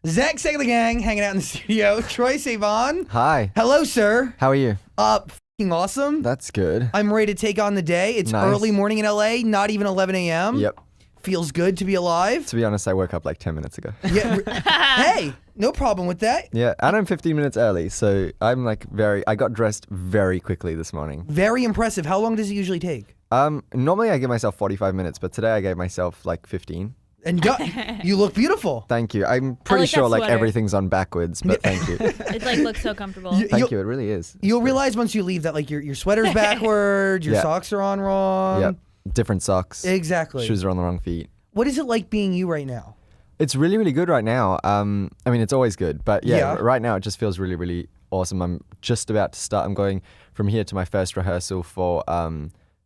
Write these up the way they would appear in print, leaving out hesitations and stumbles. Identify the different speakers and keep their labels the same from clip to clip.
Speaker 1: Zach Seg of the gang hanging out in the studio. Troye Sivan.
Speaker 2: Hi.
Speaker 1: Hello, sir.
Speaker 2: How are you?
Speaker 1: F***ing awesome.
Speaker 2: That's good.
Speaker 1: I'm ready to take on the day. It's
Speaker 2: Nice.
Speaker 1: early morning in LA, not even 11 a.m.
Speaker 2: Yep.
Speaker 1: Feels good to be alive.
Speaker 2: To be honest, I woke up like 10 minutes ago.
Speaker 1: Yeah. Hey, no problem with that.
Speaker 2: Yeah, and I'm 15 minutes early, so I'm like I got dressed very quickly this morning.
Speaker 1: Very impressive. How long does it usually take?
Speaker 2: Normally I give myself 45 minutes, but today I gave myself like 15.
Speaker 1: And you look beautiful.
Speaker 2: Thank you. I'm pretty
Speaker 3: like that
Speaker 2: sure like
Speaker 3: sweater.
Speaker 2: everything's on backwards, but thank you.
Speaker 3: It like looks so comfortable.
Speaker 2: Thank you. It really is.
Speaker 1: You'll realize once you leave that like your sweater's backwards, your
Speaker 2: Yeah.
Speaker 1: socks are on wrong.
Speaker 2: Yep. Different socks.
Speaker 1: Exactly.
Speaker 2: Shoes are on the wrong feet.
Speaker 1: What is it like being you right now?
Speaker 2: It's really, really good right now. I mean, it's always good, but
Speaker 1: Yeah.
Speaker 2: right now it just feels really, really awesome. I'm just about to start. I'm going from here to my first rehearsal for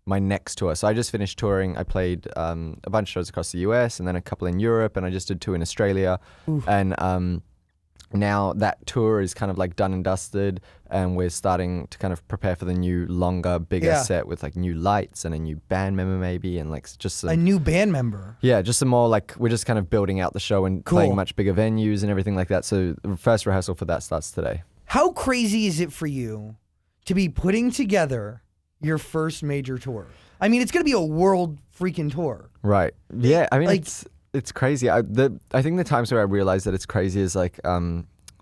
Speaker 2: my next tour. So I just finished touring. I played a bunch of shows across the US and then a couple in Europe, and I just did two in Australia.
Speaker 1: Oof.
Speaker 2: And now that tour is kind of like done and dusted, and we're starting to kind of prepare for the new, longer, bigger
Speaker 1: Yeah.
Speaker 2: set with like new lights and a new band member maybe, and like just some
Speaker 1: A new band member.
Speaker 2: yeah, just some more like we're just kind of building out the show and
Speaker 1: Cool.
Speaker 2: playing much bigger venues and everything like that. So the first rehearsal for that starts today.
Speaker 1: How crazy is it for you to be putting together your first major tour? I mean, it's going to be a world freaking tour.
Speaker 2: Right. Yeah. I mean,
Speaker 1: Like-
Speaker 2: it's crazy. I think the times where I realize that it's crazy is like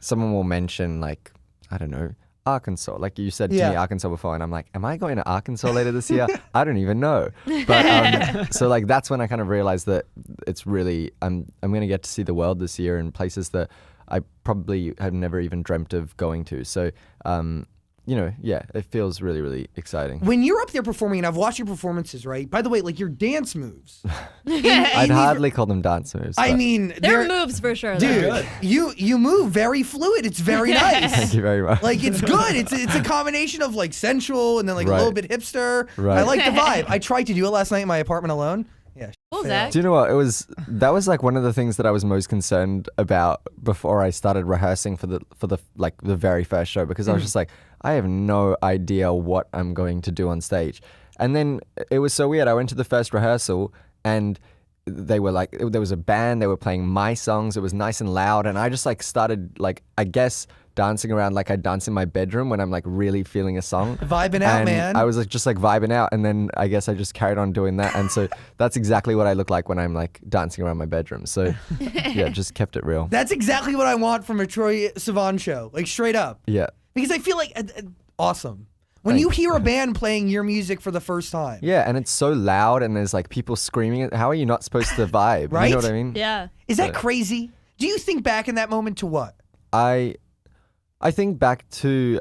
Speaker 2: someone will mention like, I don't know, Arkansas. Like you said to
Speaker 1: Yeah.
Speaker 2: me Arkansas before, and I'm like, am I going to Arkansas later this year? I don't even know. But so like that's when I kind of realized that it's really I'm going to get to see the world this year in places that I probably have never even dreamt of going to. So yeah, it feels really, really exciting.
Speaker 1: When you're up there performing, and I've watched your performances, right? By the way, like your dance moves.
Speaker 2: I'd hardly call them dance moves.
Speaker 1: I
Speaker 2: but
Speaker 1: mean,
Speaker 3: They're moves for sure.
Speaker 1: dude, you move very fluid. It's very nice.
Speaker 2: Thank you very much.
Speaker 1: Like it's good. It's a combination of like sensual and then like a
Speaker 2: Right.
Speaker 1: little bit hipster.
Speaker 2: Right.
Speaker 1: I like the vibe. I tried to do it last night in my apartment alone. Yeah.
Speaker 3: Cool,
Speaker 1: failed.
Speaker 3: Zach.
Speaker 2: Do you know what? That was like one of the things that I was most concerned about before I started rehearsing for the very first show, because I was just like, I have no idea what I'm going to do on stage. And then it was so weird. I went to the first rehearsal and they were like, there was a band, they were playing my songs. It was nice and loud. And I just like started like, I guess, dancing around like I dance in my bedroom when I'm like really feeling a song.
Speaker 1: Vibing out,
Speaker 2: And
Speaker 1: man.
Speaker 2: I was like just like vibing out, and then I guess I just carried on doing that. And so that's exactly what I look like when I'm like dancing around my bedroom. So yeah, just kept it real.
Speaker 1: That's exactly what I want from a Troye Sivan show. Like straight up.
Speaker 2: Yeah.
Speaker 1: Because I feel like awesome. When you hear a band playing your music for the first time.
Speaker 2: Yeah, and it's so loud and there's like people screaming. How are you not supposed to vibe?
Speaker 1: Right?
Speaker 2: You know what I mean?
Speaker 3: Yeah.
Speaker 1: Is that crazy? Do you think back in that moment to what?
Speaker 2: I think back to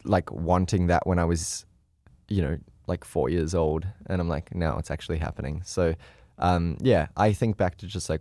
Speaker 2: like wanting that when I was, like 4 years old, and I'm like, now it's actually happening. So yeah, I think back to just like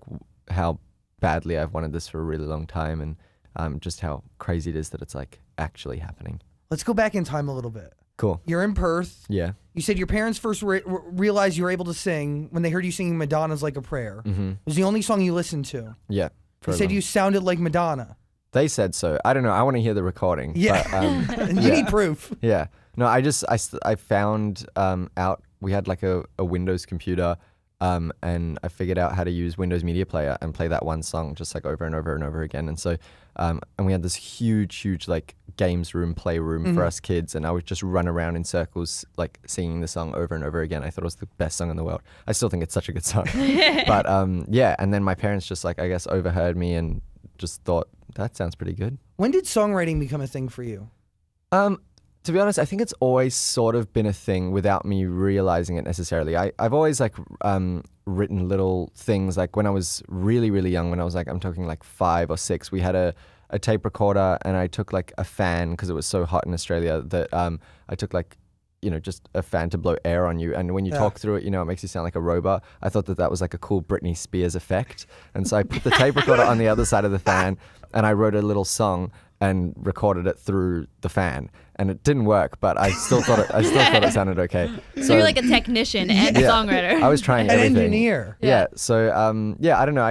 Speaker 2: how badly I've wanted this for a really long time, and just how crazy it is that it's like actually happening.
Speaker 1: Let's go back in time a little bit.
Speaker 2: Cool.
Speaker 1: You're in Perth.
Speaker 2: Yeah.
Speaker 1: You said your parents first realized you were able to sing when they heard you singing Madonna's Like a Prayer.
Speaker 2: Mm-hmm.
Speaker 1: It was the only song you listened to.
Speaker 2: Yeah.
Speaker 1: They said you sounded like Madonna.
Speaker 2: They said so. I don't know. I want to hear the recording.
Speaker 1: Yeah.
Speaker 2: But,
Speaker 1: And you
Speaker 2: yeah.
Speaker 1: need proof.
Speaker 2: Yeah. No, I found out we had like a Windows computer, and I figured out how to use Windows Media Player and play that one song just like over and over and over again. And so, and we had this huge like games room, playroom for us kids, and I would just run around in circles like singing the song over and over again. I thought it was the best song in the world. I still think it's such a good song. But yeah, and then my parents just like, I guess, overheard me and just thought, that sounds pretty good.
Speaker 1: When did songwriting become a thing for you?
Speaker 2: To be honest, I think it's always sort of been a thing without me realizing it necessarily. I've always like written little things. Like when I was really, really young, when I was like, I'm talking like 5 or 6, we had a tape recorder, and I took like a fan because it was so hot in Australia that I took like, just a fan to blow air on you. And when you talk through it, it makes you sound like a robot. I thought that was like a cool Britney Spears effect. And so I put the tape recorder on the other side of the fan, and I wrote a little song and recorded it through the fan, and it didn't work, but I still thought it sounded okay.
Speaker 3: So you're like a technician and songwriter.
Speaker 2: I was trying
Speaker 1: An
Speaker 2: everything.
Speaker 1: engineer.
Speaker 2: Yeah. So I don't know.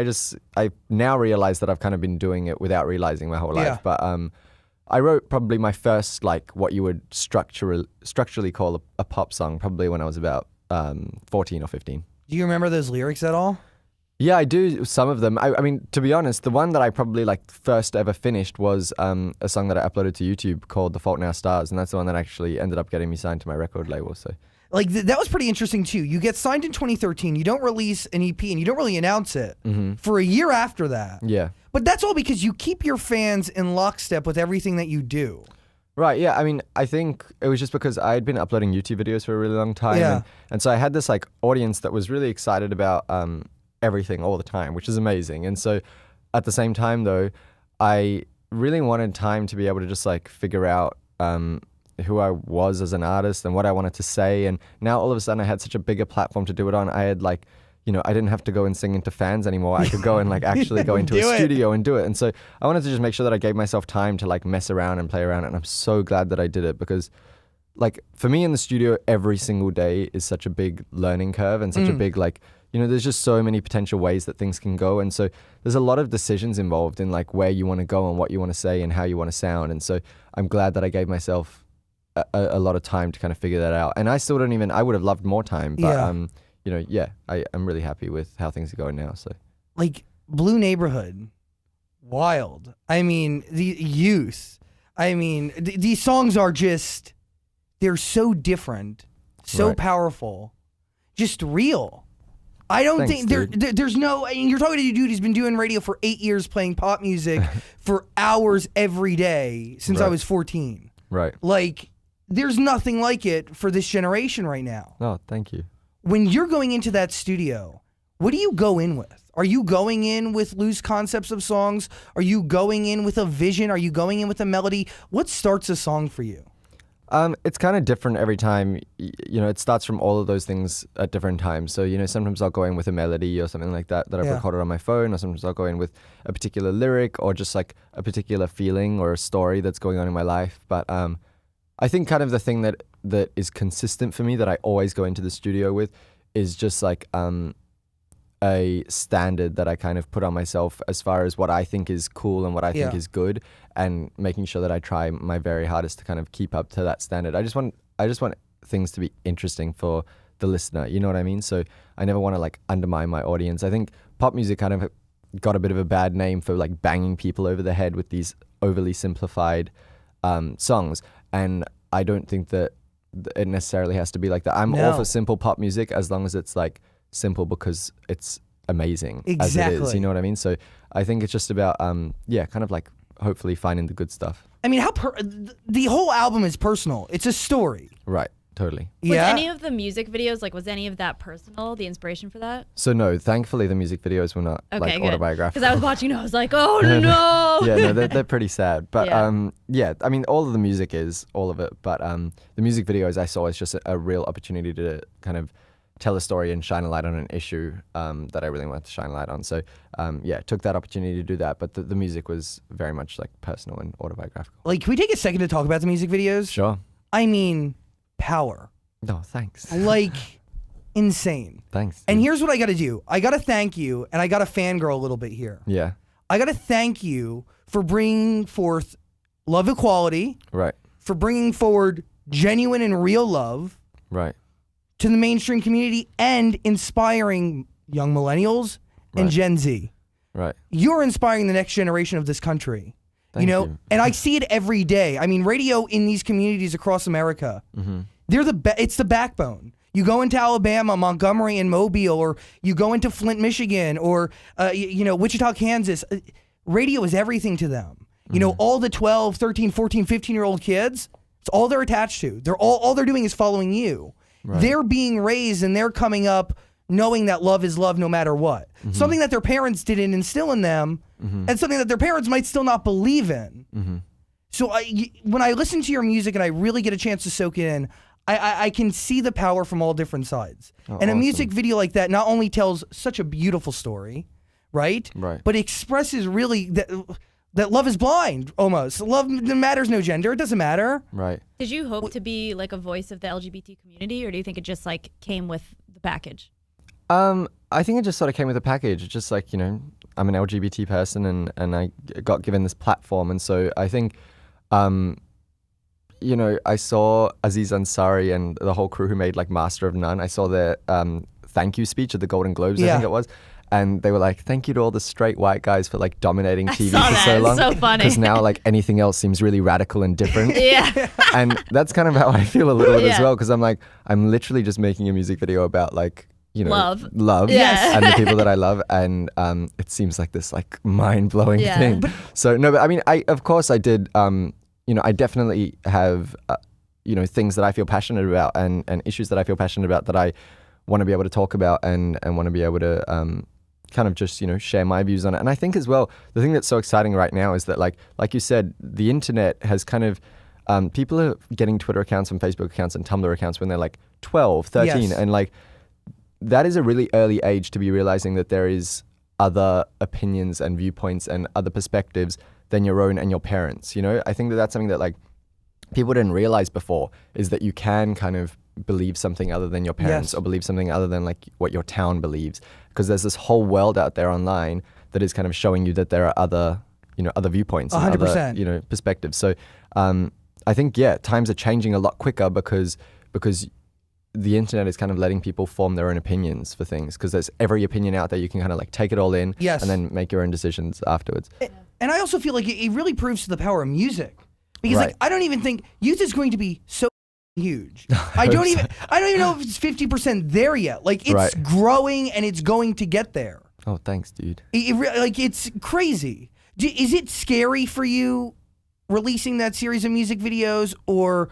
Speaker 2: I now realize that I've kind of been doing it without realizing my whole life.
Speaker 1: Yeah.
Speaker 2: But I wrote probably my first like what you would structurally call a pop song probably when I was about 14 or 15.
Speaker 1: Do you remember those lyrics at all?
Speaker 2: Yeah, I do some of them. I mean, to be honest, the one that I probably like first ever finished was a song that I uploaded to YouTube called "The Fault in Our Stars," and that's the one that actually ended up getting me signed to my record label. So,
Speaker 1: Like that was pretty interesting too. You get signed in 2013. You don't release an EP and you don't really announce it for a year after that.
Speaker 2: yeah.
Speaker 1: But that's all because you keep your fans in lockstep with everything that you do.
Speaker 2: Right, yeah. I mean, I think it was just because I had been uploading YouTube videos for a really long time.
Speaker 1: Yeah.
Speaker 2: And so I had this like audience that was really excited about everything all the time, which is amazing. And so at the same time, though, I really wanted time to be able to just like figure out who I was as an artist and what I wanted to say. And now all of a sudden I had such a bigger platform to do it on. I had like, you know, I didn't have to go and sing into fans anymore. I could go and like actually go into a studio and do it. And so I wanted to just make sure that I gave myself time to like mess around and play around. And I'm so glad that I did it because like for me in the studio, every single day is such a big learning curve and such a big like, you know, there's just so many potential ways that things can go. And so there's a lot of decisions involved in like where you want to go and what you want to say and how you want to sound. And so I'm glad that I gave myself a lot of time to kind of figure that out. And I still don't even, I would have loved more time, but you know, yeah, I'm really happy with how things are going now. So
Speaker 1: Like Blue Neighborhood, wild. I mean, the youth. I mean, these songs are just, they're so different, so
Speaker 2: Right.
Speaker 1: powerful, just real. I don't
Speaker 2: Thanks,
Speaker 1: think there's no. I mean, you're talking to a dude who's been doing radio for 8 years, playing pop music for hours every day since I
Speaker 2: Right.
Speaker 1: was 14.
Speaker 2: right.
Speaker 1: Like, there's nothing like it for this generation right now.
Speaker 2: Oh, thank you.
Speaker 1: When you're going into that studio, what do you go in with? Are you going in with loose concepts of songs? Are you going in with a vision? Are you going in with a melody? What starts a song for you?
Speaker 2: It's kind of different every time. You know, it starts from all of those things at different times. So, you know, sometimes I'll go in with a melody or something like that I've recorded on my phone, or sometimes I'll go in with a particular lyric or just like a particular feeling or a story that's going on in my life. But I think kind of the thing that is consistent for me that I always go into the studio with is just like a standard that I kind of put on myself as far as what I think is cool and what I think is good, and making sure that I try my very hardest to kind of keep up to that standard. I just want things to be interesting for the listener, you know what I mean? So I never want to like undermine my audience. I think pop music kind of got a bit of a bad name for like banging people over the head with these overly simplified songs, and I don't think that it necessarily has to be like that. I'm all for simple pop music as long as it's like simple because it's amazing as it is, you know what I mean? So I think it's just about kind of like hopefully finding the good stuff.
Speaker 1: I mean, the whole album is personal. It's a story.
Speaker 2: Right, totally.
Speaker 3: Was any of the music videos, like, was any of that personal, the inspiration for that?
Speaker 2: So no, thankfully the music videos were not like autobiographical.
Speaker 3: Because I was watching, I was like, oh no.
Speaker 2: Yeah, no, they're pretty sad. But I mean, all of the music is all of it. But the music videos I saw as just a real opportunity to kind of tell a story and shine a light on an issue that I really wanted to shine a light on. So took that opportunity to do that. But the music was very much like personal and autobiographical.
Speaker 1: Like, can we take a second to talk about the music videos?
Speaker 2: Sure.
Speaker 1: I mean, power.
Speaker 2: No, thanks.
Speaker 1: Like, insane.
Speaker 2: Thanks.
Speaker 1: And here's what I got to do. I got to thank you, and I got to fangirl a little bit here.
Speaker 2: Yeah.
Speaker 1: I got to thank you for bringing forth love equality,
Speaker 2: Right.
Speaker 1: for bringing forward genuine and real love
Speaker 2: Right.
Speaker 1: to the mainstream community, and inspiring young millennials and
Speaker 2: Right.
Speaker 1: Gen Z.
Speaker 2: Right.
Speaker 1: You're inspiring the next generation of this country.
Speaker 2: Thank
Speaker 1: you know,
Speaker 2: you.
Speaker 1: and I see it every day. I mean, radio in these communities across America, they're it's the backbone. You go into Alabama, Montgomery, and Mobile, or you go into Flint, Michigan, or Wichita, Kansas. Radio is everything to them. You know, all the 12, 13, 14, 15-year-old kids, it's all they're attached to. They're all they're doing is following you.
Speaker 2: Right.
Speaker 1: They're being raised and they're coming up knowing that love is love no matter what. Something that their parents didn't instill in them, and something that their parents might still not believe in. So when I listen to your music and I really get a chance to soak it in, I can see the power from all different sides.
Speaker 2: Oh,
Speaker 1: and a
Speaker 2: awesome.
Speaker 1: music video like that not only tells such a beautiful story, right?
Speaker 2: Right.
Speaker 1: But expresses really that love is blind, almost. Love matters no gender. It doesn't matter.
Speaker 2: Right.
Speaker 3: Did you hope to be like a voice of the LGBT community, or do you think it just like came with the package?
Speaker 2: I think it just sort of came with a package. It's just like, you know, I'm an LGBT person and I got given this platform. And so I think, you know, I saw Aziz Ansari and the whole crew who made like Master of None. I saw their thank you speech at the Golden Globes, I think it was. and they were like, thank you to all the straight white guys for like dominating TV
Speaker 3: saw
Speaker 2: for
Speaker 3: that.
Speaker 2: so long.
Speaker 3: It's so funny.
Speaker 2: Because now like anything else seems really radical and different.
Speaker 3: Yeah.
Speaker 2: And that's kind of how I feel a little bit as
Speaker 3: Yeah.
Speaker 2: well, because I'm like, I'm literally just making a music video about like, you know, love
Speaker 3: Yes.
Speaker 2: and the people that I love, and it seems like this like mind-blowing
Speaker 3: Yeah.
Speaker 2: thing. So no, but I mean, of course I did, you know, I definitely have, you know, things that I feel passionate about and issues that I feel passionate about that I want to be able to talk about and want to be able to kind of just, you know, share my views on it. And I think as well, the thing that's so exciting right now is that like you said, the internet has kind of, people are getting Twitter accounts and Facebook accounts and Tumblr accounts when they're like 12, 13.
Speaker 1: Yes.
Speaker 2: And like, that is a really early age to be realizing that there is other opinions and viewpoints and other perspectives than your own and your parents. You know, I think that that's something that like people didn't realize before, is that you can kind of believe something other than your parents,
Speaker 1: Yes.
Speaker 2: or believe something other than like what your town believes, because there's this whole world out there online that is kind of showing you that there are other, you know, other viewpoints and
Speaker 1: 100%.
Speaker 2: other, you know, perspectives. So I think, yeah, times are changing a lot quicker because the internet is kind of letting people form their own opinions for things, because there's every opinion out there. You can kind of like take it all in
Speaker 1: Yes.
Speaker 2: and then make your own decisions afterwards.
Speaker 1: And I also feel like it really proves to the power of music, because
Speaker 2: Right.
Speaker 1: like I don't even think youth is going to be so huge. I don't even know if it's 50% there yet. Like it's
Speaker 2: Right.
Speaker 1: growing and it's going to get there.
Speaker 2: Oh, thanks, dude.
Speaker 1: Like it's crazy. Is it scary for you releasing that series of music videos, or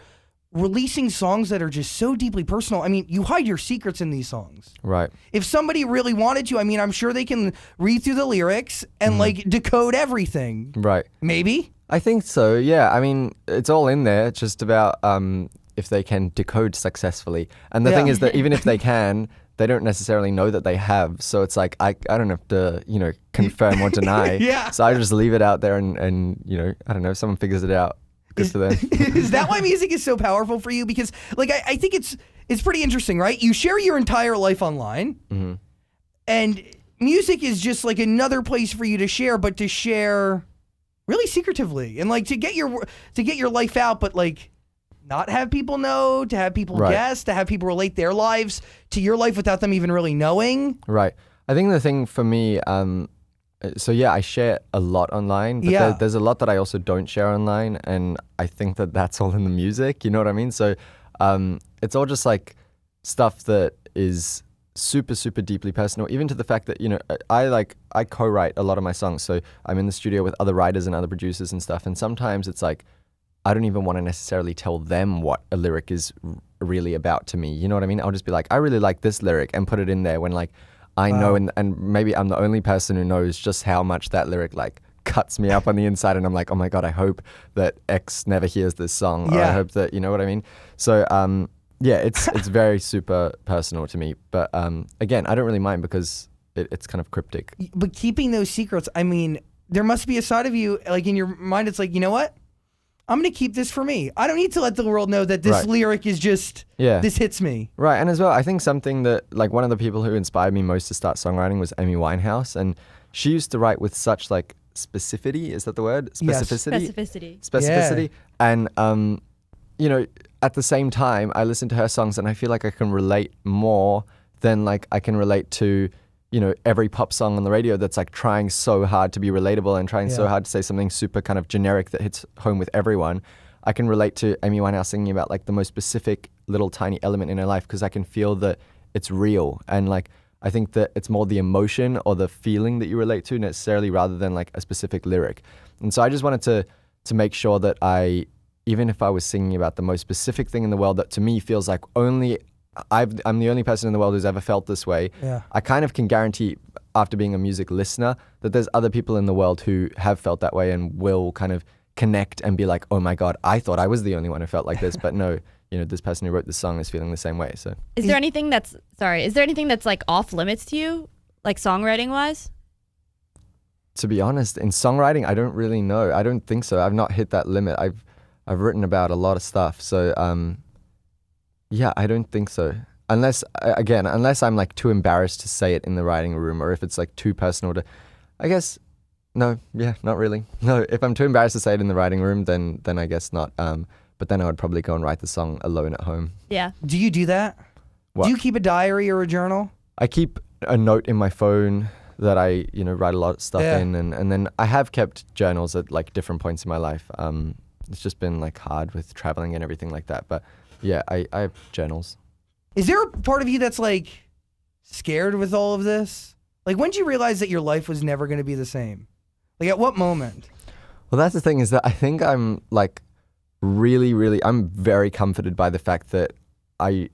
Speaker 1: releasing songs that are just so deeply personal? I mean, you hide your secrets in these songs.
Speaker 2: Right.
Speaker 1: If somebody really wanted to, I mean, I'm sure they can read through the lyrics and like decode everything.
Speaker 2: Right.
Speaker 1: Maybe.
Speaker 2: I think so, yeah. I mean, it's all in there. It's just about if they can decode successfully. And the
Speaker 1: Yeah.
Speaker 2: thing is that even if they can, they don't necessarily know that they have. So it's like, I don't have to, you know, confirm or deny.
Speaker 1: Yeah.
Speaker 2: So I just leave it out there and, you know, I don't know, if someone figures it out, good for them.
Speaker 1: Is that why music is so powerful for you? Because like I think it's pretty interesting, right? You share your entire life online, and music is just like another place for you to share, but to share really secretively and like to get your life out, but like not have people know, to have people
Speaker 2: Right.
Speaker 1: guess, to have people relate their lives to your life without them even really knowing.
Speaker 2: Right. I think the thing for me, so yeah, I share a lot online, but
Speaker 1: Yeah.
Speaker 2: there's a lot that I also don't share online, and I think that that's all in the music, you know what I mean? So it's all just like stuff that is super, super deeply personal, even to the fact that, you know, I co-write a lot of my songs, so I'm in the studio with other writers and other producers and stuff, and sometimes it's like, I don't even want to necessarily tell them what a lyric is really about to me, you know what I mean? I'll just be like, I really like this lyric, and put it in there when like, I know, and maybe I'm the only person who knows just how much that lyric like cuts me up on the inside, and I'm like, oh my God, I hope that X never hears this song, or I
Speaker 1: Yeah.
Speaker 2: hope that, you know what I mean? So yeah, it's very super personal to me, but again, I don't really mind because it's kind of cryptic.
Speaker 1: But keeping those secrets, I mean, there must be a side of you like in your mind. It's like, you know what? I'm going to keep this for me. I don't need to let the world know that this
Speaker 2: Right.
Speaker 1: lyric is just,
Speaker 2: Yeah.
Speaker 1: this hits me.
Speaker 2: Right, and as well, I think something that, like, one of the people who inspired me most to start songwriting was Amy Winehouse, and she used to write with such, like, specificity, is that the word?
Speaker 1: Yes.
Speaker 2: Specificity. And, you know, at the same time, I listen to her songs and I feel like I can relate more than, like, I can relate to, you know, every pop song on the radio that's, like, trying so hard to be relatable and trying so
Speaker 1: Yeah.
Speaker 2: hard to say something super kind of generic that hits home with everyone. I can relate to Amy Winehouse singing about like the most specific little tiny element in her life, because I can feel that it's real. And like, I think that it's more the emotion or the feeling that you relate to necessarily, rather than like a specific lyric. And so I just wanted to make sure that even if I was singing about the most specific thing in the world that to me feels like only I'm the only person in the world who's ever felt this way,
Speaker 1: Yeah.
Speaker 2: I kind of can guarantee, after being a music listener, that there's other people in the world who have felt that way and will kind of connect and be like, oh my God, I thought I was the only one who felt like this, but no, you know, this person who wrote this song is feeling the same way. So
Speaker 3: Is there anything that's like off limits to you, like songwriting wise?
Speaker 2: to be honest, in songwriting, I don't really know. I don't think so. I've not hit that limit. I've written about a lot of stuff. So yeah, I don't think so. Unless I'm like too embarrassed to say it in the writing room, or if it's like too personal to, I guess, no, yeah, not really. No, if I'm too embarrassed to say it in the writing room, then I guess not. But then I would probably go and write the song alone at home.
Speaker 3: Yeah.
Speaker 1: Do you do that?
Speaker 2: What?
Speaker 1: Do you keep a diary or a journal?
Speaker 2: I keep a note in my phone that I, write a lot of stuff
Speaker 1: Yeah.
Speaker 2: in. And then I have kept journals at like different points in my life. It's just been like hard with traveling and everything like that. But yeah, I have journals.
Speaker 1: Is there a part of you that's like scared with all of this? Like, when did you realize that your life was never going to be the same? Like, at what moment?
Speaker 2: Well, that's the thing, is that I think I'm like I'm very comforted by the fact that I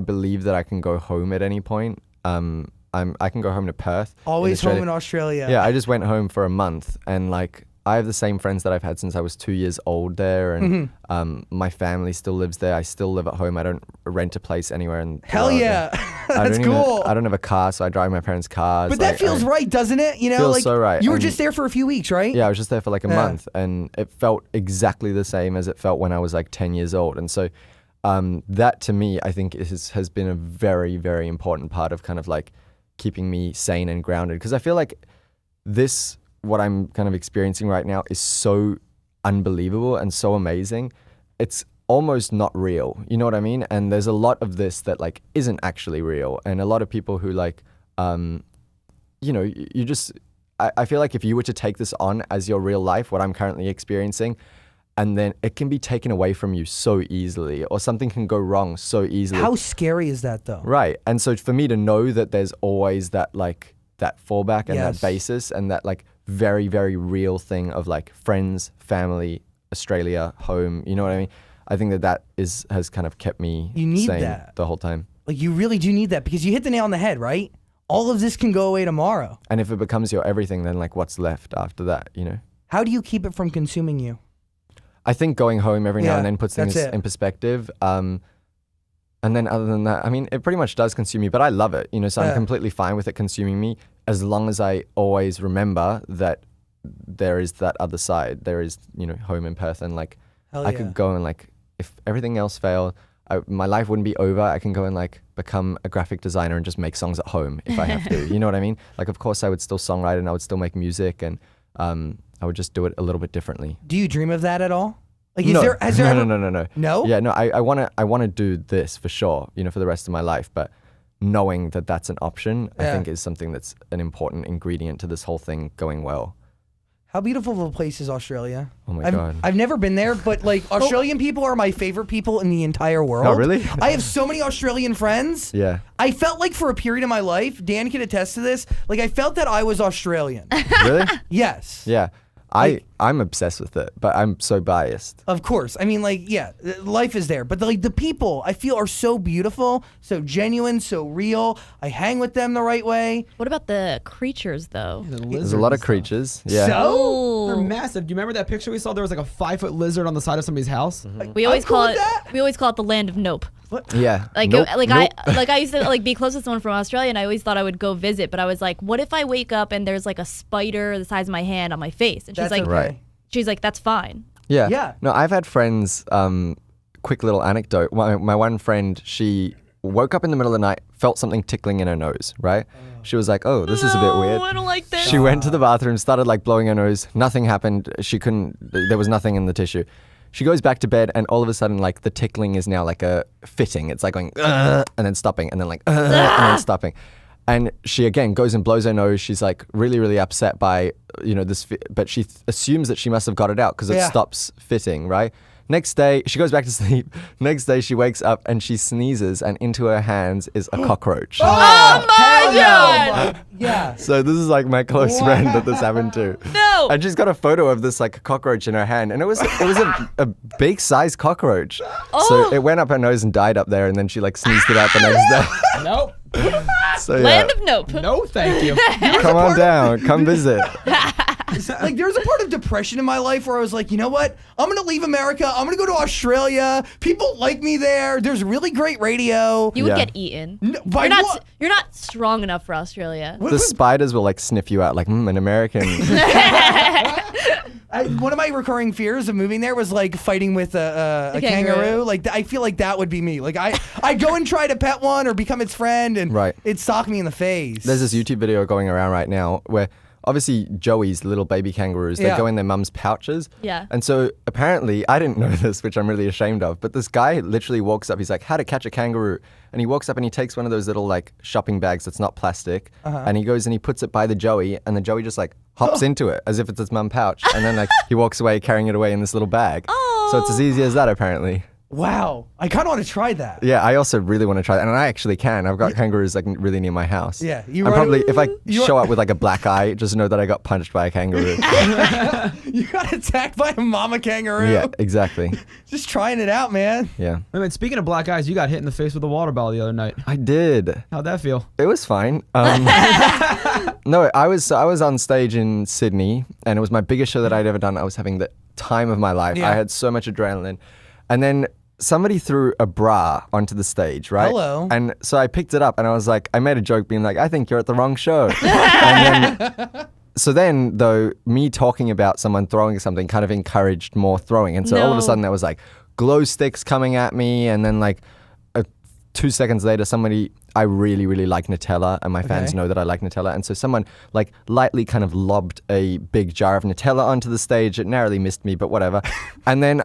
Speaker 2: believe that I can go home at any point. I can go home to Perth.
Speaker 1: Always home in Australia.
Speaker 2: Yeah, I just went home for a month, and like I have the same friends that I've had since I was 2 years old there, and my family still lives there. I still live at home. I don't rent a place anywhere.
Speaker 1: Hell yeah, that's cool.
Speaker 2: I don't have a car, so I drive my parents' cars.
Speaker 1: But that feels right, doesn't it?
Speaker 2: Feels
Speaker 1: like
Speaker 2: so right.
Speaker 1: You were
Speaker 2: And
Speaker 1: just there for a few weeks, right?
Speaker 2: yeah, I was just there for like a month, and it felt exactly the same as it felt when I was like 10 years old. And so that to me, I think has been a very, very important part of kind of like keeping me sane and grounded. Because I feel like what I'm kind of experiencing right now is so unbelievable and so amazing. It's almost not real, you know what I mean? And there's a lot of this that like isn't actually real, and a lot of people who like, you just, I feel like if you were to take this on as your real life, what I'm currently experiencing, and then it can be taken away from you so easily, or something can go wrong so easily.
Speaker 1: How scary is that though?
Speaker 2: Right. And so for me to know that there's always that like that fallback and that basis and that like very, very real thing of like friends, family, Australia, home, you know what I mean? I think that has kind of kept me sane the whole time.
Speaker 1: Like, you really do need that, because you hit the nail on the head, right? All of this can go away tomorrow.
Speaker 2: And if it becomes your everything, then like what's left after that, you know?
Speaker 1: How do you keep it from consuming you?
Speaker 2: I think going home every now and then puts things in perspective. And then other than that, I mean, it pretty much does consume me, but I love it, so I'm completely fine with it consuming me, as long as I always remember that there is that other side. There is, home in Perth, and like I could go and like, if everything else failed, my life wouldn't be over. I can go and like become a graphic designer and just make songs at home if I have to. You know what I mean? Like, of course I would still songwrite and I would still make music, and I would just do it a little bit differently.
Speaker 1: Do you dream of that at all? Like,
Speaker 2: no.
Speaker 1: No?
Speaker 2: No? Yeah, no, I want to do this for sure, for the rest of my life, but knowing that that's an option, I think is something that's an important ingredient to this whole thing going well.
Speaker 1: How beautiful of a place is Australia?
Speaker 2: Oh my God.
Speaker 1: I've never been there, but like Australian people are my favorite people in the entire world.
Speaker 2: Oh, really?
Speaker 1: I have so many Australian friends.
Speaker 2: Yeah.
Speaker 1: I felt like for a period of my life, Dan can attest to this, like I felt that I was Australian.
Speaker 2: Really?
Speaker 1: Yes.
Speaker 2: Yeah. I'm obsessed with it, but I'm so biased.
Speaker 1: Of course. I mean, like, yeah, life is there. But like the people I feel are so beautiful, so genuine, so real. I hang with them the right way.
Speaker 3: What about the creatures, though?
Speaker 2: There's a lot of creatures. Yeah.
Speaker 1: So?
Speaker 4: They're massive. Do you remember that picture we saw? There was like a 5-foot lizard on the side of somebody's house.
Speaker 3: We always
Speaker 1: I'm cool
Speaker 3: call
Speaker 1: with
Speaker 3: it.
Speaker 1: that.
Speaker 3: We always call it the land of nope.
Speaker 2: Yeah.
Speaker 3: Like,
Speaker 2: Nope.
Speaker 3: I used to like be close to someone from Australia, and I always thought I would go visit, but I was like, what if I wake up and there's like a spider the size of my hand on my face? And she's
Speaker 1: That's
Speaker 3: like,
Speaker 1: okay.
Speaker 2: Right.
Speaker 3: she's like, that's fine.
Speaker 2: Yeah.
Speaker 1: Yeah.
Speaker 2: No, I've had friends, quick little anecdote. My one friend, she woke up in the middle of the night, felt something tickling in her nose, right? She was like, oh, this is a bit weird.
Speaker 3: I don't like this.
Speaker 2: She went to the bathroom, started like blowing her nose. Nothing happened. There was nothing in the tissue. She goes back to bed, and all of a sudden, like, the tickling is now like a fitting. It's like going, and then stopping, and then like, and then stopping. And she again goes and blows her nose. She's like really, really upset by, this, but she assumes that she must have got it out because it stops fitting, right? Next day, she goes back to sleep. Next day, she wakes up and she sneezes, and into her hands is a cockroach.
Speaker 3: Oh my God!
Speaker 1: Yeah.
Speaker 2: So this is like my close friend that this happened to.
Speaker 3: No.
Speaker 2: And she's got a photo of this like cockroach in her hand, and it was a big size cockroach. So it went up her nose and died up there, and then she like sneezed it out the next day.
Speaker 4: Nope.
Speaker 2: So yeah,
Speaker 3: Land of nope.
Speaker 4: No, thank you.
Speaker 2: come on down, come visit.
Speaker 1: Like, there was a part of depression in my life where I was like, you know what? I'm going to leave America. I'm going to go to Australia. People like me there. There's really great radio.
Speaker 3: You would
Speaker 2: Yeah.
Speaker 3: get eaten.
Speaker 1: No, by
Speaker 3: You're not.
Speaker 1: what?
Speaker 3: You're not strong enough for Australia.
Speaker 2: The spiders will like sniff you out like, an American.
Speaker 1: One of my recurring fears of moving there was like fighting with a
Speaker 3: kangaroo.
Speaker 1: kangaroo. Like, I feel like that would be me. Like, I'd go and try to pet one or become its friend, and
Speaker 2: Right.
Speaker 1: it'd sock me in the face.
Speaker 2: There's this YouTube video going around right now where obviously Joey's little baby kangaroos, they
Speaker 1: Yeah.
Speaker 2: go in their mum's pouches.
Speaker 3: Yeah.
Speaker 2: And so apparently, I didn't know this, which I'm really ashamed of, but this guy literally walks up, he's like, how to catch a kangaroo. And he walks up and he takes one of those little like shopping bags that's not plastic, and he goes and he puts it by the Joey, and the Joey just like hops into it as if it's his mum pouch. And then like he walks away carrying it away in this little bag. So it's as easy as that apparently.
Speaker 1: Wow. I kind of want to try that.
Speaker 2: Yeah, I also really want to try that, and I actually can. I've got kangaroos like really near my house.
Speaker 1: Yeah,
Speaker 2: I'm probably if I
Speaker 1: you
Speaker 2: show up with like a black eye, just know that I got punched by a kangaroo.
Speaker 1: You got attacked by a mama kangaroo.
Speaker 2: Yeah, exactly.
Speaker 1: Just trying it out, man.
Speaker 2: Yeah,
Speaker 4: I mean, speaking of black eyes, you got hit in the face with a water bottle the other night.
Speaker 2: I did.
Speaker 4: How'd that feel?
Speaker 2: It was fine. No, I was on stage in Sydney, and it was my biggest show that I'd ever done. I was having the time of my life.
Speaker 1: Yeah.
Speaker 2: I had so much adrenaline, and then somebody threw a bra onto the stage, right?
Speaker 1: Hello.
Speaker 2: And so I picked it up, and I was like, I made a joke being like, I think you're at the wrong show. And then, so then, though, me talking about someone throwing something kind of encouraged more throwing. And so all of a
Speaker 3: No.
Speaker 2: sudden there was like glow sticks coming at me, and then like 2 seconds later, I really, really like Nutella, and my fans
Speaker 1: Okay.
Speaker 2: know that I like Nutella. And so someone like lightly kind of lobbed a big jar of Nutella onto the stage. It narrowly missed me, but whatever. And then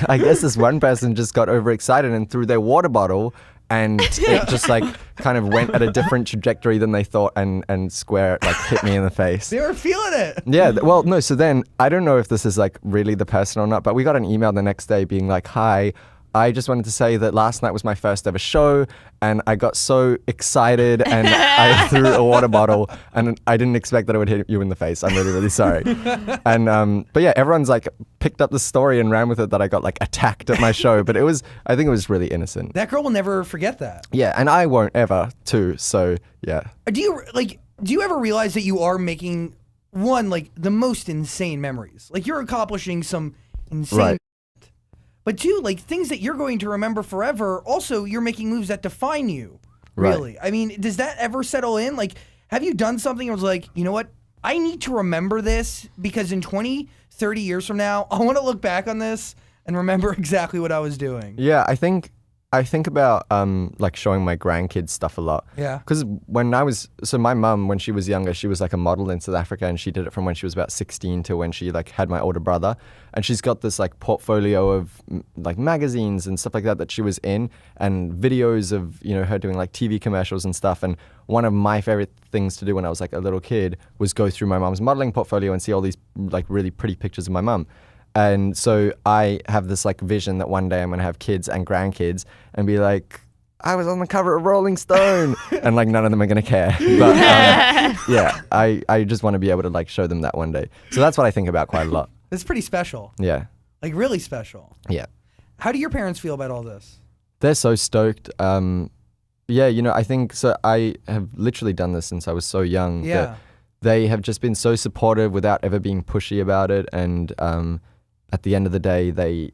Speaker 2: I guess this one person just got overexcited and threw their water bottle, and it just like kind of went at a different trajectory than they thought, and square like hit me in the face.
Speaker 1: They were feeling it.
Speaker 2: Yeah, well, no, so then I don't know if this is like really the person or not, but we got an email the next day being like, hi, I just wanted to say that last night was my first ever show, and I got so excited and I threw a water bottle, and I didn't expect that it would hit you in the face. I'm really, really sorry. And but yeah, everyone's like picked up the story and ran with it that I got like attacked at my show, but I think it was really innocent.
Speaker 1: That girl will never forget that.
Speaker 2: Yeah, and I won't ever too. So yeah.
Speaker 1: Do you ever realize that you are making like the most insane memories? Like you're accomplishing some insane
Speaker 2: Right.
Speaker 1: But two, like things that you're going to remember forever. Also, you're making moves that define you.
Speaker 2: Right.
Speaker 1: Really. I mean, does that ever settle in? Like, have you done something that was like, you know what? I need to remember this because in 20, 30 years from now, I want to look back on this and remember exactly what I was doing.
Speaker 2: Yeah, I think about like showing my grandkids stuff a lot.
Speaker 1: Yeah.
Speaker 2: Because my mum, when she was younger, she was like a model in South Africa, and she did it from when she was about 16 to when she like had my older brother. And she's got this like portfolio of like magazines and stuff like that she was in, and videos of, you know, her doing like TV commercials and stuff. And one of my favorite things to do when I was like a little kid was go through my mum's modeling portfolio and see all these like really pretty pictures of my mum. And so I have this like vision that one day I'm going to have kids and grandkids and be like, I was on the cover of Rolling Stone, and like none of them are going to care. But yeah, I just want to be able to like show them that one day. So that's what I think about quite a lot.
Speaker 1: It's pretty special.
Speaker 2: Yeah.
Speaker 1: Like really special.
Speaker 2: Yeah.
Speaker 1: How do your parents feel about all this?
Speaker 2: They're so stoked. Yeah, you know, I think so. I have literally done this since I was so young.
Speaker 1: Yeah.
Speaker 2: That they have just been so supportive without ever being pushy about it. And at the end of the day, they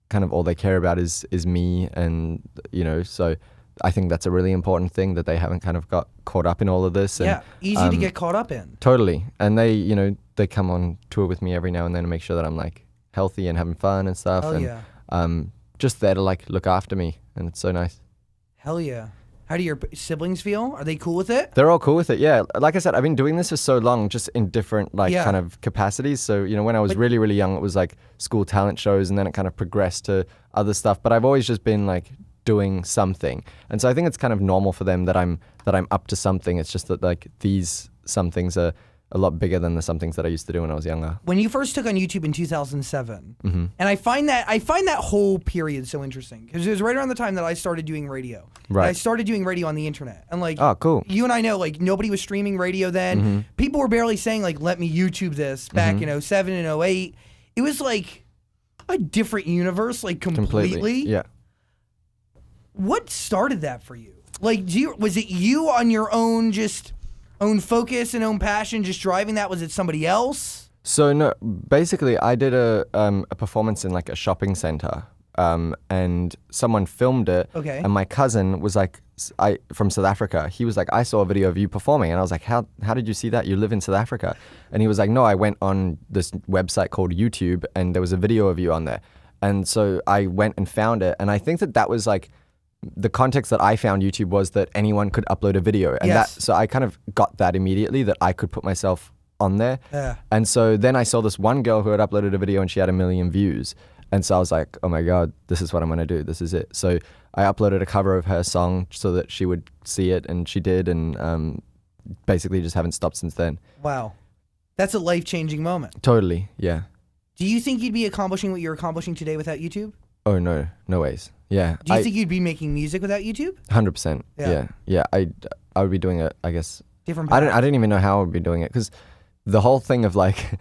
Speaker 2: kind of all they care about is me. And, you know, so I think that's a really important thing, that they haven't kind of got caught up in all of this. And,
Speaker 1: Yeah, easy to get caught up in.
Speaker 2: Totally. And they, you know, they come on tour with me every now and then to make sure that I'm like healthy and having fun and stuff.
Speaker 1: Hell
Speaker 2: And
Speaker 1: yeah.
Speaker 2: just there to like look after me. And it's so nice.
Speaker 1: Hell yeah. How do your siblings feel? Are they cool with it?
Speaker 2: They're all cool with it, yeah. Like I said, I've been doing this for so long, just in different like
Speaker 1: Yeah.
Speaker 2: kind of capacities. So, you know, when I was really, really young, it was like school talent shows, and then it kind of progressed to other stuff. But I've always just been like doing something. And so I think it's kind of normal for them that I'm up to something. It's just that like these some things are a lot bigger than the some things that I used to do when I was younger.
Speaker 1: When you first took on YouTube in 2007,
Speaker 2: Mm-hmm.
Speaker 1: and I find that whole period so interesting because it was right around the time that I started doing radio.
Speaker 2: Right.
Speaker 1: And I started doing radio on the internet, and like,
Speaker 2: Oh, cool.
Speaker 1: you and I know, like nobody was streaming radio then.
Speaker 2: Mm-hmm.
Speaker 1: People were barely saying like, "Let me YouTube this." Back in 07 and 08, it was like a different universe, like completely.
Speaker 2: Yeah.
Speaker 1: What started that for you? Like, was it you on your own, just own focus and own passion, just driving that? Was it somebody else?
Speaker 2: So no, basically I did a performance in like a shopping center, and someone filmed it.
Speaker 1: Okay.
Speaker 2: And my cousin was like, from South Africa. He was like, I saw a video of you performing, and I was like, how did you see that? You live in South Africa? And he was like, no, I went on this website called YouTube, and there was a video of you on there. And so I went and found it, and I think that was like the context that I found YouTube was that anyone could upload a video, and
Speaker 1: Yes.
Speaker 2: so I kind of got that immediately, that I could put myself on there.
Speaker 1: Yeah.
Speaker 2: And so then I saw this one girl who had uploaded a video and she had 1 million views. And so I was like, oh my God, this is what I'm going to do. This is it. So I uploaded a cover of her song so that she would see it, and she did, and basically just haven't stopped since then.
Speaker 1: Wow. That's a life-changing moment.
Speaker 2: Totally, yeah.
Speaker 1: Do you think you'd be accomplishing what you're accomplishing today without YouTube?
Speaker 2: Oh, no ways. Yeah.
Speaker 1: Do you think you'd be making music without YouTube?
Speaker 2: 100%.
Speaker 1: Yeah.
Speaker 2: Yeah. I would be doing it, I guess.
Speaker 1: Different
Speaker 2: I
Speaker 1: path.
Speaker 2: don't even know how I would be doing it, because the whole thing of like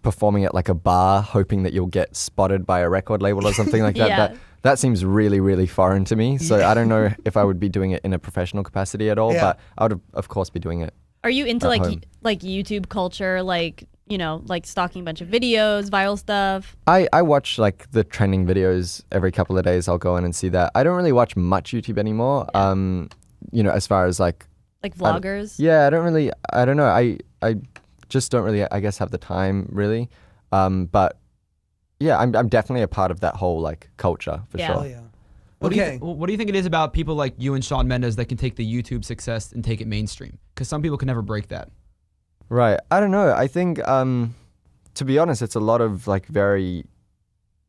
Speaker 2: performing at like a bar, hoping that you'll get spotted by a record label or something like that,
Speaker 3: Yeah.
Speaker 2: that seems really, really foreign to me. So I don't know if I would be doing it in a professional capacity at all,
Speaker 1: Yeah.
Speaker 2: but I would of course be doing it.
Speaker 3: Are you into
Speaker 2: At
Speaker 3: like
Speaker 2: home.
Speaker 3: like YouTube culture, like, you know, like stalking a bunch of videos, viral stuff?
Speaker 2: I watch like the trending videos every couple of days. I'll go in and see that. I don't really watch much YouTube anymore. You know, as far as like
Speaker 3: Vloggers?
Speaker 2: yeah, I don't know. I just don't really, I guess, have the time really. But yeah, I'm definitely a part of that whole like culture for
Speaker 3: Yeah.
Speaker 1: Oh,
Speaker 2: sure.
Speaker 1: yeah.
Speaker 4: What
Speaker 1: Okay.
Speaker 4: do you think it is about people like you and Shawn Mendes that can take the YouTube success and take it mainstream? Because some people can never break that.
Speaker 2: Right. I don't know. I think, to be honest, it's a lot of like very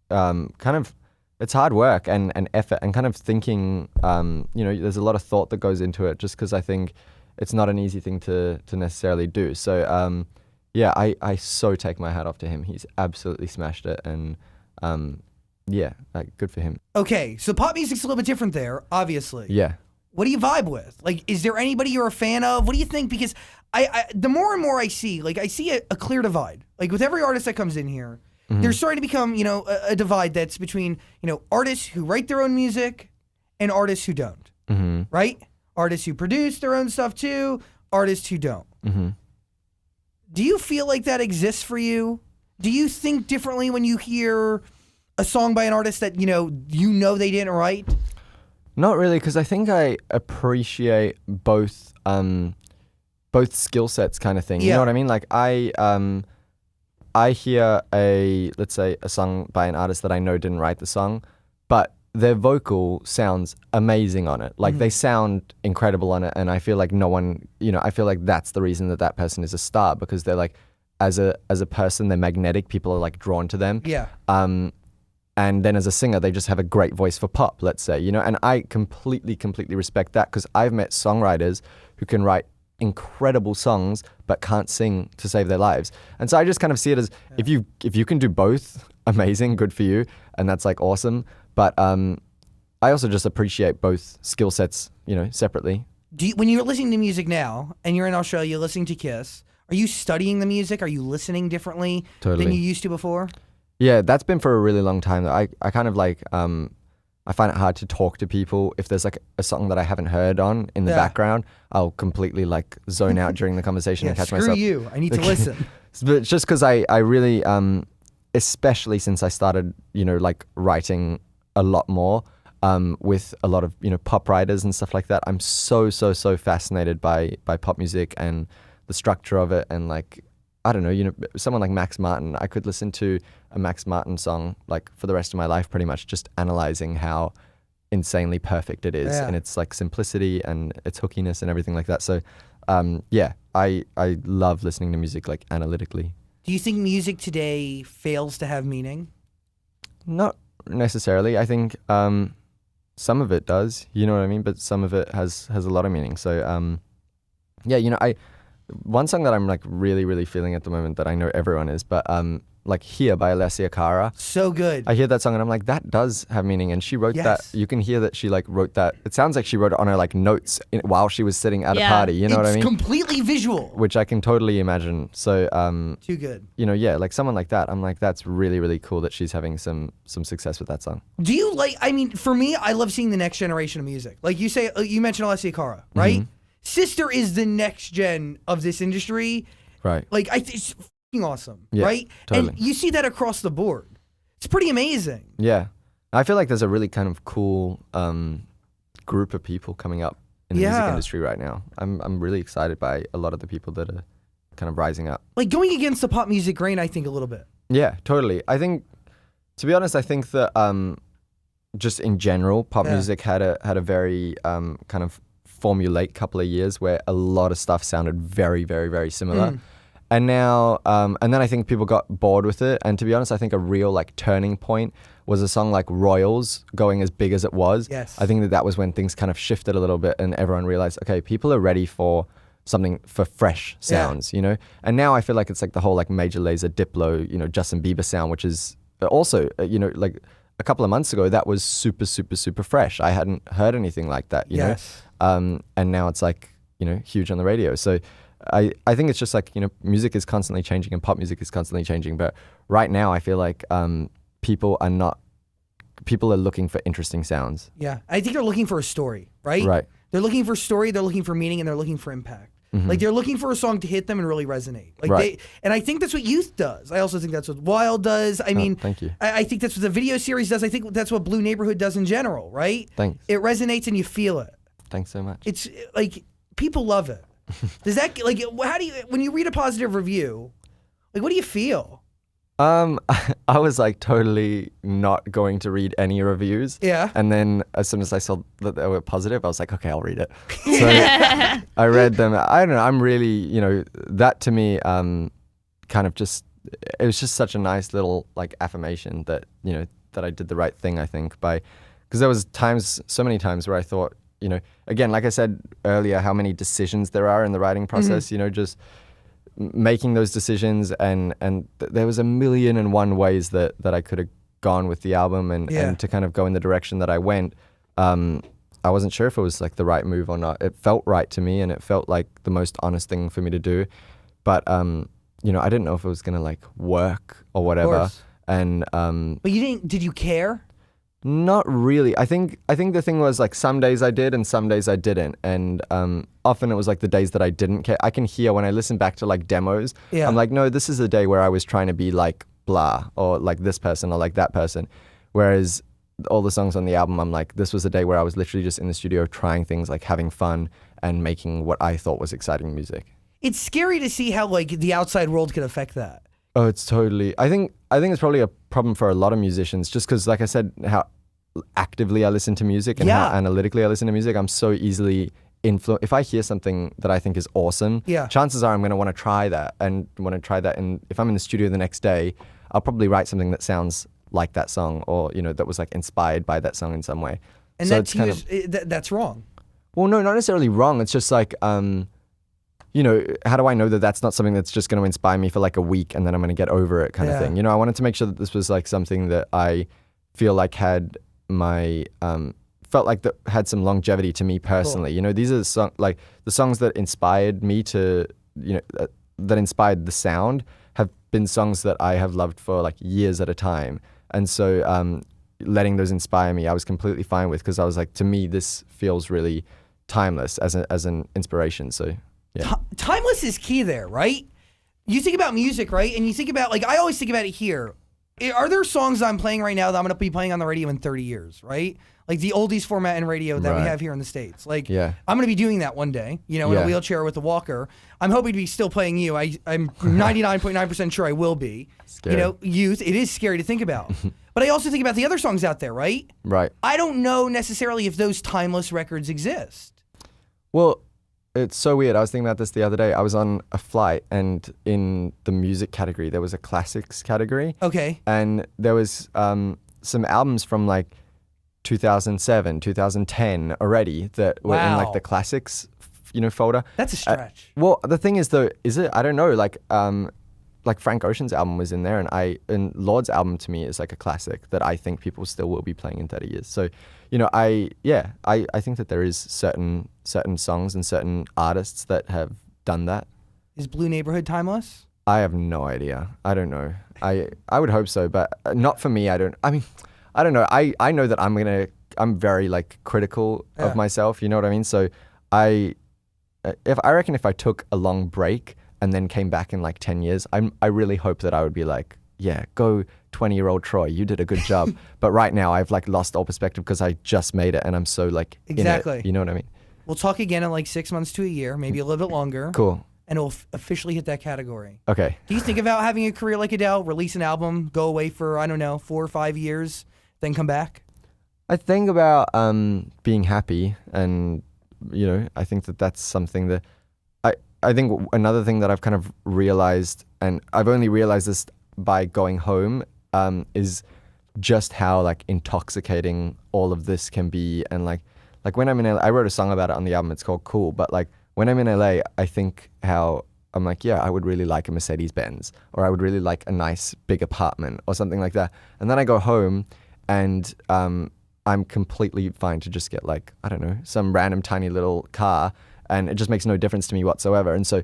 Speaker 2: kind of, it's hard work and effort and kind of thinking, you know, there's a lot of thought that goes into it, just because I think it's not an easy thing to necessarily do. So, yeah, I so take my hat off to him. He's absolutely smashed it. And yeah, like, good for him.
Speaker 1: Okay, so pop music's a little bit different there, obviously.
Speaker 2: Yeah.
Speaker 1: What do you vibe with? Like, is there anybody you're a fan of? What do you think? Because I the more and more I see, like, I see a clear divide. Like, with every artist that comes in here, there's starting to become, you know, a divide that's between, you know, artists who write their own music and artists who don't, right? Artists who produce their own stuff too, artists who don't. Do you feel like that exists for you? Do you think differently when you hear a song by an artist that, you know they didn't write?
Speaker 2: Not really, because I think I appreciate both skill sets kind of thing. You
Speaker 1: Yeah.
Speaker 2: know what I mean? Like I hear let's say a song by an artist that I know didn't write the song, but their vocal sounds amazing on it. Like they sound incredible on it, and I feel like no one, you know, I feel like that's the reason that person is a star, because they're like, as a person, they're magnetic. People are like drawn to them.
Speaker 1: Yeah.
Speaker 2: And then as a singer, they just have a great voice for pop, let's say, you know, and I completely respect that, because I've met songwriters who can write incredible songs but can't sing to save their lives. And so I just kind of see it as, if you can do both, amazing, good for you, and that's like awesome. But I also just appreciate both skill sets, you know, separately.
Speaker 1: When you're listening to music now and you're in Australia listening to Kiss, are you studying the music? Are you listening differently than
Speaker 2: Totally.
Speaker 1: you used to before?
Speaker 2: Yeah, that's been for a really long time. Though. I kind of like, I find it hard to talk to people. If there's like a song that I haven't heard on in the
Speaker 1: Yeah.
Speaker 2: background, I'll completely like zone out during the conversation
Speaker 1: Yeah,
Speaker 2: and catch
Speaker 1: screw
Speaker 2: myself.
Speaker 1: you. I need to listen.
Speaker 2: But it's just because I really, especially since I started, you know, like writing a lot more with a lot of, you know, pop writers and stuff like that, I'm so fascinated by pop music and the structure of it. And like, I don't know, you know, someone like Max Martin, I could listen to a Max Martin song like for the rest of my life, pretty much, just analyzing how insanely perfect it is,
Speaker 1: Yeah.
Speaker 2: and its like simplicity and its hookiness and everything like that. So yeah, I love listening to music like analytically.
Speaker 1: Do you think music today fails to have meaning?
Speaker 2: Not necessarily. I think some of it does, you know what I mean, but some of it has a lot of meaning. So yeah, you know, one song that I'm like really feeling at the moment that I know everyone is, but like Here by Alessia Cara.
Speaker 1: So good.
Speaker 2: I hear that song and I'm like, that does have meaning. And she wrote
Speaker 1: Yes.
Speaker 2: that. You can hear that she like wrote that. It sounds like she wrote it on her like notes while she was sitting at a
Speaker 3: Yeah.
Speaker 2: party. You know what I
Speaker 1: It's
Speaker 2: mean?
Speaker 1: completely visual.
Speaker 2: Which I can totally imagine. So
Speaker 1: Too good.
Speaker 2: you know, yeah, like someone like that, I'm like, that's really cool that she's having some success with that song.
Speaker 1: Do you like, I mean, for me, I love seeing the next generation of music. Like you say, you mentioned Alessia Cara, right? Sister is the next gen of this industry.
Speaker 2: Right.
Speaker 1: Like, it's f***ing awesome,
Speaker 2: Yeah,
Speaker 1: right?
Speaker 2: totally.
Speaker 1: And you see that across the board. It's pretty amazing.
Speaker 2: Yeah. I feel like there's a really kind of cool group of people coming up in the music
Speaker 1: Yeah.
Speaker 2: industry right now. I'm really excited by a lot of the people that are kind of rising up.
Speaker 1: Like going against the pop music grain, I think, a little bit.
Speaker 2: Yeah, totally. I think, to be honest, I think that just in general, pop
Speaker 1: Yeah.
Speaker 2: music had a very kind of formulaic couple of years where a lot of stuff sounded very similar. And now, and then I think people got bored with it. And to be honest, I think a real like turning point was a song like Royals going as big as it was.
Speaker 1: Yes.
Speaker 2: I think that was when things kind of shifted a little bit and everyone realized, okay, people are ready for something for fresh sounds, you know? And now I feel like it's like the whole like Major Lazer, Diplo, you know, Justin Bieber sound, which is also, you know, like a couple of months ago, that was super, super, super fresh. I hadn't heard anything like that, you know? And now it's like, you know, huge on the radio. So I think it's just like, you know, music is constantly changing and pop music is constantly changing. But right now I feel like people are looking for interesting sounds.
Speaker 1: Yeah. I think they're looking for a story, right?
Speaker 2: Right.
Speaker 1: They're looking for story, they're looking for meaning, and they're looking for impact. Like they're looking for a song to hit them and really resonate. Like
Speaker 2: Right.
Speaker 1: and I think that's what youth does. I also think that's what Wild does. I mean,
Speaker 2: thank you.
Speaker 1: I think that's what the video series does. I think that's what Blue Neighborhood does in general, right?
Speaker 2: Thanks.
Speaker 1: It resonates and you feel it.
Speaker 2: Thanks so much.
Speaker 1: It's like people love it. Does that like how do you when you read a positive review, like what do you feel?
Speaker 2: I was like totally not going to read any reviews.
Speaker 1: Yeah.
Speaker 2: And then as soon as I saw that they were positive, I was like, okay, I'll read it. So I read them. I don't know. I'm really, you know, that to me, kind of just, it was just such a nice little like affirmation that, you know, that I did the right thing, I think, because there was times, so many times where I thought, you know, again, like I said earlier, how many decisions there are in the writing process, you know, just making those decisions and there was a million and one ways that I could have gone with the album and to kind of go in the direction that I went. I wasn't sure if it was like the right move or not. It felt right to me and it felt like the most honest thing for me to do. But, you know, I didn't know if it was going to like work or whatever. And,
Speaker 1: but did you care?
Speaker 2: Not really. I think the thing was like some days I did and some days I didn't. And often it was like the days that I didn't care. I can hear when I listen back to like demos, I'm like, no, this is a day where I was trying to be like blah or like this person or like that person. Whereas all the songs on the album, I'm like, this was a day where I was literally just in the studio trying things, like having fun and making what I thought was exciting music.
Speaker 1: It's scary to see how like the outside world could affect that.
Speaker 2: Oh, it's totally. I think it's probably a problem for a lot of musicians, just because, like I said, how actively I listen to music and how analytically I listen to music. I'm so easily influenced. If I hear something that I think is awesome, chances are I'm going to want to try that and And if I'm in the studio the next day, I'll probably write something that sounds like that song, or you know, that was like inspired by that song in some way.
Speaker 1: And
Speaker 2: so
Speaker 1: that's wrong.
Speaker 2: Well, no, not necessarily wrong. It's just like, you know, how do I know that that's not something that's just going to inspire me for like a week and then I'm going to get over it kind of thing? You know, I wanted to make sure that this was like something that I feel like had my, felt like that had some longevity to me personally. Cool. You know, these are like the songs that inspired me to, you know, that inspired the sound have been songs that I have loved for like years at a time. And so letting those inspire me, I was completely fine with, because I was like, to me, this feels really timeless as an inspiration. So yeah.
Speaker 1: Timeless is key there, right? You think about music, right? And you think about, like, I always think about it here. Are there songs I'm playing right now that I'm going to be playing on the radio in 30 years, right? Like the oldies format in radio that we have here in the States. Like, I'm going to be doing that one day, you know, in a wheelchair with a walker. I'm hoping to be still playing you. I'm 99.9% sure I will be. Scary. You know, youth, it is scary to think about. But I also think about the other songs out there, right?
Speaker 2: Right.
Speaker 1: I don't know necessarily if those timeless records exist.
Speaker 2: Well, it's so weird. I was thinking about this the other day. I was on a flight, and in the music category, there was a classics category.
Speaker 1: Okay.
Speaker 2: And there was some albums from like 2007, 2010 already that were in like the classics, you know, folder.
Speaker 1: That's a stretch.
Speaker 2: Well, the thing is though, is it? I don't know. Like Frank Ocean's album was in there, and Lord's album to me is like a classic that I think people still will be playing in 30 years. So, you know, I think that there is certain songs and certain artists that have done that.
Speaker 1: Is Blue Neighborhood timeless?
Speaker 2: I have no idea. I don't know. I would hope so, but not for me. I don't know. I know that I'm very like critical of myself. You know what I mean? So I reckon if I took a long break and then came back in like 10 years, I really hope that I would be like, yeah, go 20-year-old Troye, you did a good job. But right now I've like lost all perspective because I just made it and I'm so like
Speaker 1: exactly
Speaker 2: in it, you know what I mean?
Speaker 1: We'll talk again in like 6 months to a year, maybe a little bit longer.
Speaker 2: Cool.
Speaker 1: And it'll officially hit that category.
Speaker 2: Okay.
Speaker 1: Do you think about having a career like Adele, release an album, go away for, I don't know, 4 or 5 years, then come back?
Speaker 2: I think about being happy, and you know, I think that that's something that I think another thing that I've kind of realized, and I've only realized this by going home, is just how like intoxicating all of this can be. And like when I'm in LA, I wrote a song about it on the album. It's called Cool. But like when I'm in LA, I think how I'm like, yeah, I would really like a Mercedes Benz, or I would really like a nice big apartment or something like that. And then I go home and I'm completely fine to just get like, I don't know, some random tiny little car, and it just makes no difference to me whatsoever. And so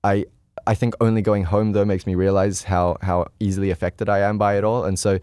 Speaker 2: I think only going home though makes me realize how easily affected I am by it all. And so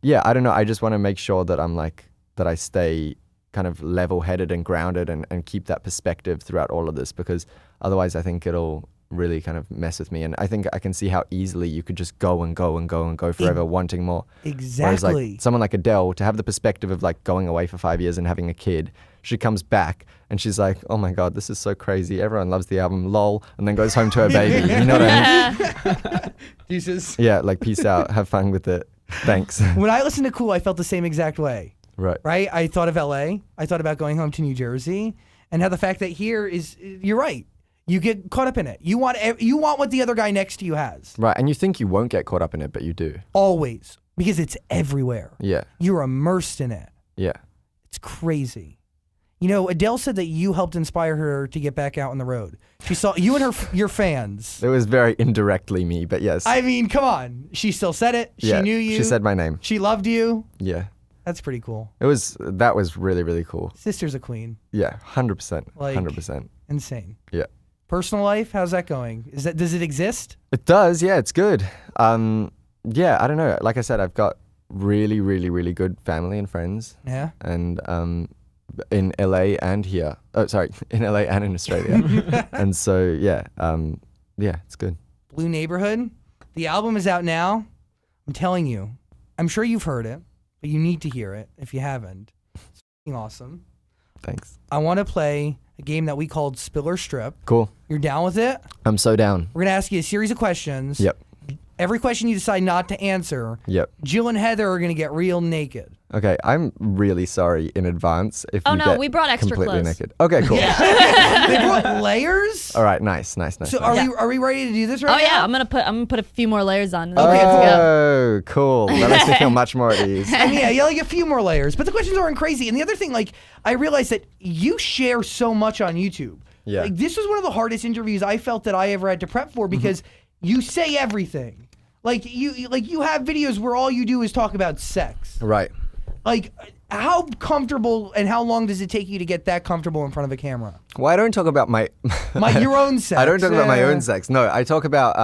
Speaker 2: yeah, I don't know, I just want to make sure that I'm like, that I stay kind of level-headed and grounded and keep that perspective throughout all of this, because otherwise I think it'll really kind of mess with me. And I think I can see how easily you could just go and go and go and go forever wanting more.
Speaker 1: Exactly.
Speaker 2: Whereas like someone like Adele, to have the perspective of like going away for 5 years and having a kid, she comes back and she's like, oh my God, this is so crazy. Everyone loves the album, lol, and then goes home to her baby. You know what I mean?
Speaker 1: Jesus.
Speaker 2: Yeah, like peace out, have fun with it. Thanks.
Speaker 1: When I listened to Cool, I felt the same exact way.
Speaker 2: Right.
Speaker 1: Right? I thought of LA. I thought about going home to New Jersey, and how the fact that here is, you're right. You get caught up in it. You want what the other guy next to you has.
Speaker 2: Right, and you think you won't get caught up in it, but you do.
Speaker 1: Always. Because it's everywhere.
Speaker 2: Yeah.
Speaker 1: You're immersed in it.
Speaker 2: Yeah.
Speaker 1: It's crazy. You know, Adele said that you helped inspire her to get back out on the road. She saw you and your fans.
Speaker 2: It was very indirectly me, but yes.
Speaker 1: I mean, come on. She still said it. She
Speaker 2: Yeah,
Speaker 1: knew you.
Speaker 2: She said my name.
Speaker 1: She loved you.
Speaker 2: Yeah.
Speaker 1: That's pretty cool.
Speaker 2: That was really, really cool.
Speaker 1: Sister's a queen.
Speaker 2: Yeah, 100%.
Speaker 1: Like-
Speaker 2: 100%.
Speaker 1: Insane.
Speaker 2: Yeah.
Speaker 1: Personal life, how's that going? Does it exist?
Speaker 2: It does, yeah, it's good. Yeah, I don't know. Like I said, I've got really, really, really good family and friends.
Speaker 1: Yeah.
Speaker 2: And in LA and here. Oh, sorry, in LA and in Australia. And so, yeah, it's good.
Speaker 1: Blue Neighborhood. The album is out now. I'm telling you. I'm sure you've heard it, but you need to hear it if you haven't. It's f***ing awesome.
Speaker 2: Thanks.
Speaker 1: I want to play a game that we called Spill or Strip.
Speaker 2: Cool.
Speaker 1: You're down with it?
Speaker 2: I'm so down.
Speaker 1: We're going to ask you a series of questions.
Speaker 2: Yep.
Speaker 1: Every question you decide not to answer,
Speaker 2: Yep.
Speaker 1: Jill and Heather are going to get real naked.
Speaker 2: Okay, I'm really sorry in advance if
Speaker 3: Oh,
Speaker 2: you
Speaker 3: no,
Speaker 2: get
Speaker 3: we brought extra
Speaker 2: completely
Speaker 3: clothes.
Speaker 2: naked. Okay, cool.
Speaker 1: They brought layers?
Speaker 2: All right, nice.
Speaker 1: So
Speaker 2: nice.
Speaker 1: are we ready to do this right
Speaker 3: Oh
Speaker 1: now?
Speaker 3: yeah, I'm gonna put a few more layers on.
Speaker 1: Okay, let's go.
Speaker 2: Oh, cool. That makes me feel much more at ease.
Speaker 1: And yeah, like a few more layers. But the questions aren't crazy. And the other thing, like, I realized that you share so much on YouTube.
Speaker 2: Yeah.
Speaker 1: Like, this was one of the hardest interviews I felt that I ever had to prep for, because you say everything. Like you have videos where all you do is talk about sex.
Speaker 2: Right.
Speaker 1: Like, how comfortable and how long does it take you to get that comfortable in front of a camera?
Speaker 2: Well, I don't talk about my
Speaker 1: Your own sex.
Speaker 2: I don't talk about my own sex. No, I talk about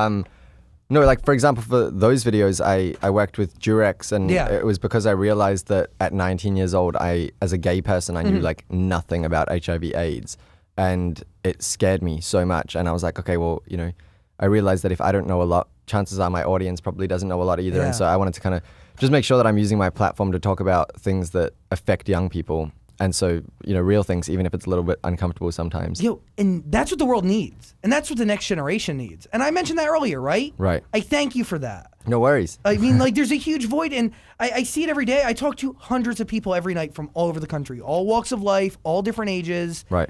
Speaker 2: no, like for example, for those videos, I worked with Durex, and
Speaker 1: Yeah.
Speaker 2: it was because I realized that at 19 years old, as a gay person, I knew like nothing about HIV/AIDS, and it scared me so much. And I was like, okay, well, you know, I realized that if I don't know a lot, chances are my audience probably doesn't know a lot either.
Speaker 1: Yeah.
Speaker 2: And so I wanted to kind of just make sure that I'm using my platform to talk about things that affect young people. And so, you know, real things, even if it's a little bit uncomfortable sometimes.
Speaker 1: Yo, and that's what the world needs. And that's what the next generation needs. And I mentioned that earlier, right?
Speaker 2: Right.
Speaker 1: I thank you for that.
Speaker 2: No worries.
Speaker 1: I mean, like, there's a huge void, and I see it every day. I talk to hundreds of people every night from all over the country, all walks of life, all different ages.
Speaker 2: Right.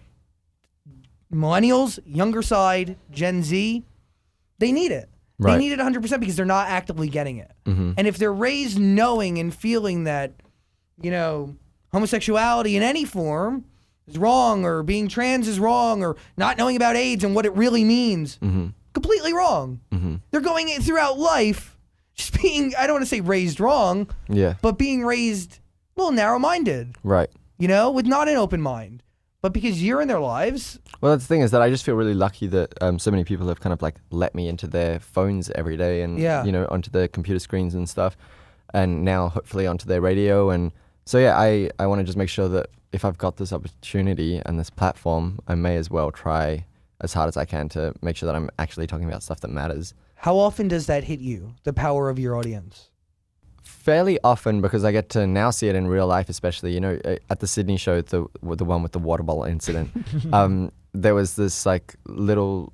Speaker 1: Millennials, younger side, Gen Z, they need it. They
Speaker 2: Right.
Speaker 1: need it 100% because they're not actively getting it.
Speaker 2: Mm-hmm.
Speaker 1: And if they're raised knowing and feeling that, you know, homosexuality in any form is wrong, or being trans is wrong, or not knowing about AIDS and what it really means, completely wrong. They're going throughout life just being, I don't want to say raised wrong,
Speaker 2: Yeah.
Speaker 1: but being raised a little narrow-minded,
Speaker 2: Right.
Speaker 1: you know, with not an open mind. But because you're in their lives,
Speaker 2: Well, that's the thing, is that I just feel really lucky that so many people have kind of like let me into their phones every day, and
Speaker 1: Yeah.
Speaker 2: you know, onto their computer screens and stuff, and now hopefully onto their radio. And so yeah, I want to just make sure that if I've got this opportunity and this platform, I may as well try as hard as I can to make sure that I'm actually talking about stuff that matters.
Speaker 1: how often does that hit you, the power of your audience?
Speaker 2: Fairly often, because I get to now see it in real life, especially, you know, at the Sydney show, the one with the water bottle incident. There was this like little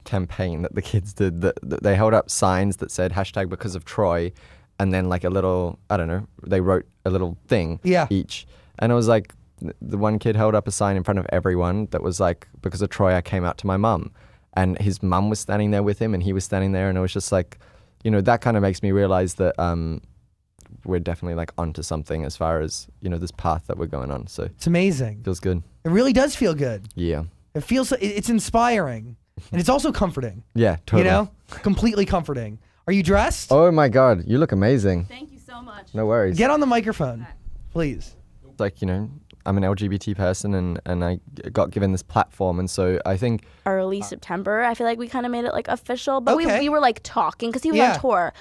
Speaker 2: campaign that the kids did that they held up signs that said hashtag because of Troye, and then like a little, I don't know, they wrote a little thing each. And it was like, the one kid held up a sign in front of everyone that was like, because of Troye, I came out to my mum. and his mum was standing there with him, and he was standing there, and it was just like, you know, that kind of makes me realize that we're definitely like onto something as far as, you know, this path that we're going on. So
Speaker 1: It's amazing.
Speaker 2: feels good.
Speaker 1: It really does feel good.
Speaker 2: Yeah.
Speaker 1: It's inspiring, and it's also comforting.
Speaker 2: Yeah, totally.
Speaker 1: You know, completely comforting. Are you dressed?
Speaker 2: Oh my God, you look amazing.
Speaker 3: Thank you so much.
Speaker 2: No worries.
Speaker 1: Get on the microphone, please.
Speaker 2: Like, you know, I'm an LGBT person, and I got given this platform, and so I think
Speaker 5: early September, I feel like we kind of made it like official, but
Speaker 1: Okay.
Speaker 5: we were like talking because he was
Speaker 1: Yeah.
Speaker 5: on tour.